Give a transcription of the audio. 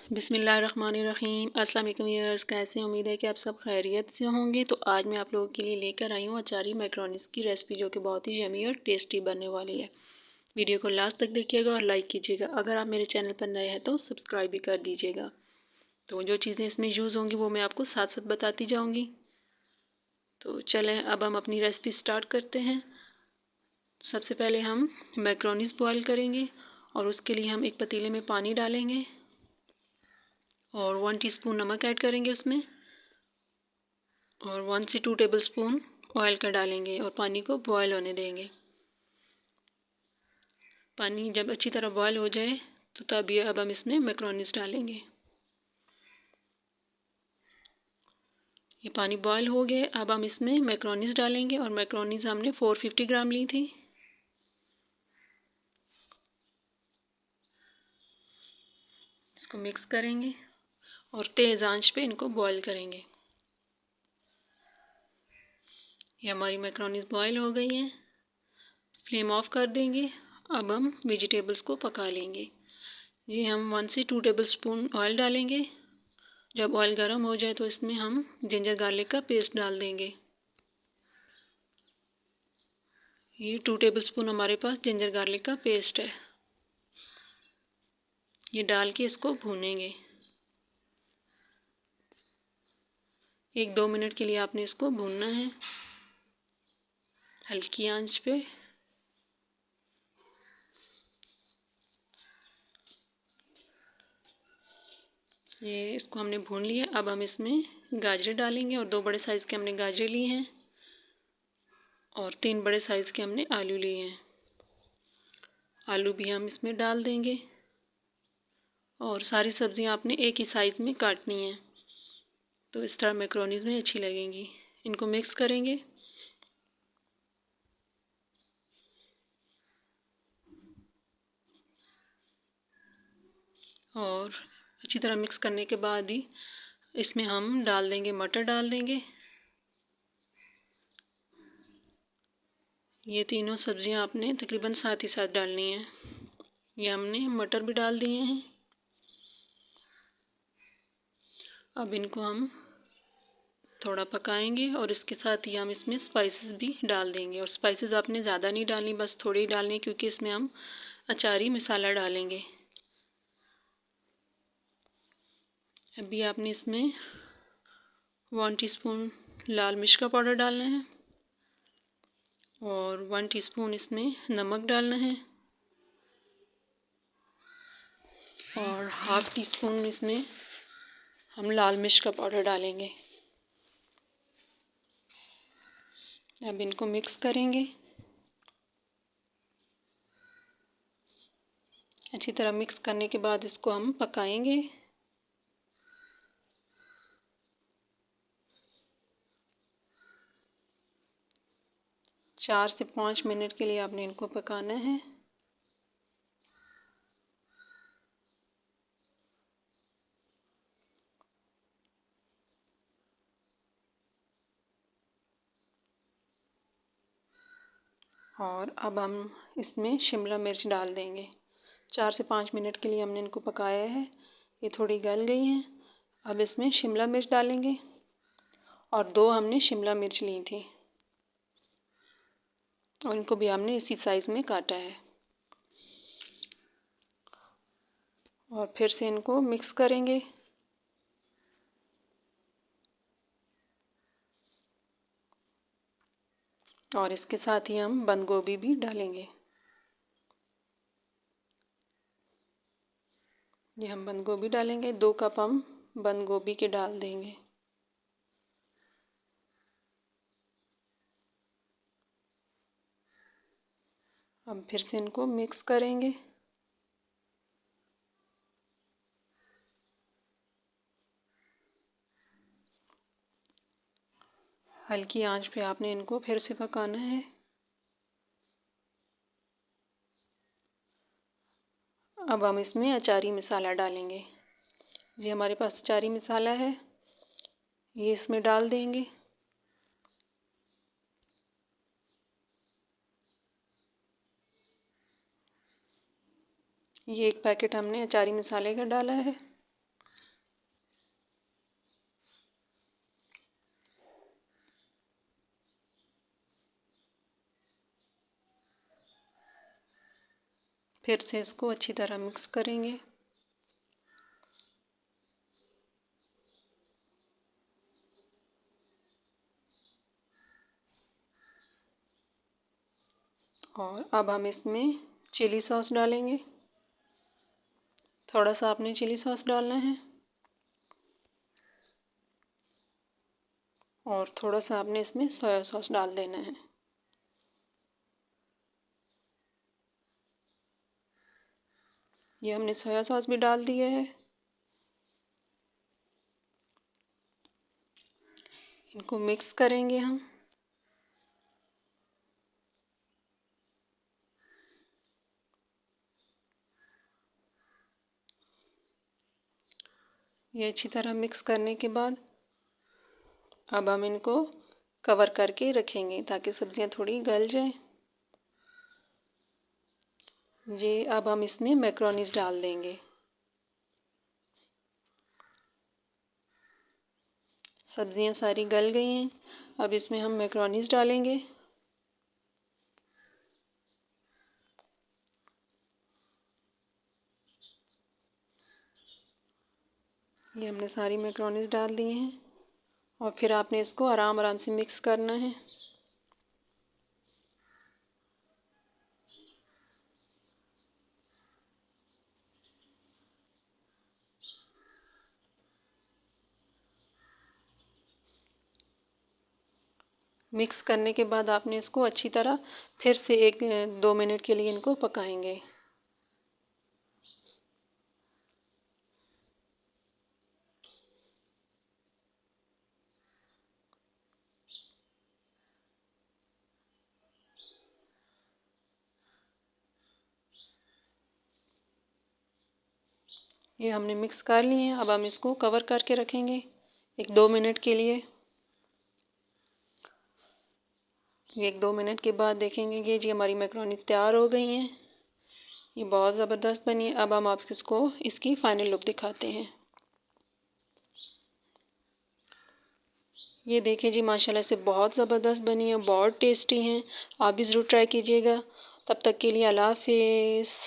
बिस्मिल्लाहिर्रहमानिर्रहीम। अस्सलाम वालेकुम व्यूअर्स, कैसे हैं? उम्मीद है कि आप सब खैरियत से होंगे। तो आज मैं आप लोगों के लिए लेकर आई हूँ अचारी मैक्रोनीस की रेसिपी, जो कि बहुत ही यमी और टेस्टी बनने वाली है। वीडियो को लास्ट तक देखिएगा और लाइक कीजिएगा। अगर आप मेरे चैनल पर नए हैं तो सब्सक्राइब भी कर दीजिएगा। तो जो चीज़ें इसमें यूज़ होंगी वो मैं आपको साथ साथ बताती जाऊँगी। तो चलें अब हम अपनी रेसिपी स्टार्ट करते हैं। सबसे पहले हम मैक्रोनीस बॉयल करेंगे और उसके लिए हम एक पतीले में पानी डालेंगे और 1 टीस्पून नमक ऐड करेंगे उसमें, और 1 से 2 टेबलस्पून ऑयल का डालेंगे और पानी को बॉयल होने देंगे। पानी जब अच्छी तरह बॉयल हो जाए तो तब ये अब हम इसमें मैक्रोनीस डालेंगे। ये पानी बॉयल हो गए, अब हम इसमें मैक्रोनीस डालेंगे और मैक्रोनीस हमने 450 ग्राम ली थी। इसको मिक्स करेंगे और तेज़ आंच पे इनको बॉयल करेंगे। ये हमारी मैक्रोनीस बॉयल हो गई हैं, फ्लेम ऑफ कर देंगे। अब हम वेजिटेबल्स को पका लेंगे। ये हम 1 से 2 टेबलस्पून ऑयल डालेंगे। जब ऑयल गर्म हो जाए तो इसमें हम जिंजर गार्लिक का पेस्ट डाल देंगे। ये 2 टेबलस्पून हमारे पास जिंजर गार्लिक का पेस्ट है। ये डाल के इसको भूनेंगे। 1-2 मिनट के लिए आपने इसको भूनना है हल्की आंच पे। ये इसको हमने भून लिया। अब हम इसमें गाजर डालेंगे और 2 बड़े साइज़ के हमने गाजर लिए हैं और 3 बड़े साइज़ के हमने आलू लिए हैं। आलू भी हम इसमें डाल देंगे और सारी सब्जियां आपने एक ही साइज़ में काटनी है, तो इस तरह मैक्रोनीस में अच्छी लगेंगी। इनको मिक्स करेंगे और अच्छी तरह मिक्स करने के बाद ही इसमें हम डाल देंगे मटर डाल देंगे। ये तीनों सब्जियां आपने तकरीबन साथ ही साथ डालनी है। ये हमने मटर भी डाल दिए हैं। अब इनको हम थोड़ा पकाएंगे और इसके साथ ही हम इसमें स्पाइसेस भी डाल देंगे। और स्पाइसेस आपने ज़्यादा नहीं डालनी, बस थोड़ी ही डालनी, क्योंकि इसमें हम अचारी मसाला डालेंगे। अभी आपने इसमें 1 टीस्पून लाल मिर्च का पाउडर डालना है और 1 टीस्पून इसमें नमक डालना है और ½ टीस्पून इसमें हम लाल मिर्च का पाउडर डालेंगे। अब इनको मिक्स करेंगे। अच्छी तरह मिक्स करने के बाद इसको हम पकाएंगे। चार से 5 मिनट के लिए आपने इनको पकाना है। और अब हम इसमें शिमला मिर्च डाल देंगे। 4 से 5 मिनट के लिए हमने इनको पकाया है। ये थोड़ी गल गई हैं। अब इसमें शिमला मिर्च डालेंगे और 2 हमने शिमला मिर्च ली थी और इनको भी हमने इसी साइज़ में काटा है। और फिर से इनको मिक्स करेंगे। और इसके साथ ही हम बंद गोभी भी डालेंगे। ये हम बंद गोभी डालेंगे। 2 कप हम बंद गोभी के डाल देंगे। अब फिर से इनको मिक्स करेंगे। हल्की आंच पे आपने इनको फिर से पकाना है। अब हम इसमें अचारी मसाला डालेंगे। ये हमारे पास अचारी मसाला है, ये इसमें डाल देंगे। ये 1 पैकेट हमने अचारी मसाले का डाला है। फिर से इसको अच्छी तरह मिक्स करेंगे। और अब हम इसमें चिली सॉस डालेंगे। थोड़ा सा आपने चिली सॉस डालना है और थोड़ा सा आपने इसमें सोया सॉस डाल देना है। ये हमने सोया सॉस भी डाल दिया है। इनको मिक्स करेंगे हम। ये अच्छी तरह मिक्स करने के बाद अब हम इनको कवर करके रखेंगे ताकि सब्जियां थोड़ी गल जाएं। ये अब हम इसमें मैक्रोनीज डाल देंगे। सब्जियां सारी गल गई हैं। अब इसमें हम मैक्रोनीज डालेंगे। ये हमने सारी मैक्रोनीज डाल दी हैं और फिर आपने इसको आराम आराम से मिक्स करना है। मिक्स करने के बाद आपने इसको अच्छी तरह फिर से 1-2 मिनट के लिए इनको पकाएंगे। ये हमने मिक्स कर लिए हैं। अब हम इसको कवर करके रखेंगे 1-2 मिनट के लिए। 1-2 मिनट के बाद देखेंगे कि जी हमारी मैक्रोनी तैयार हो गई हैं। ये बहुत ज़बरदस्त बनी है। अब हम आप इसको इसकी फ़ाइनल लुक दिखाते हैं। ये देखिए जी माशाल्लाह से बहुत ज़बरदस्त बनी है, बहुत टेस्टी हैं। आप भी ज़रूर ट्राई कीजिएगा। तब तक के लिए अल्लाह हाफिज़।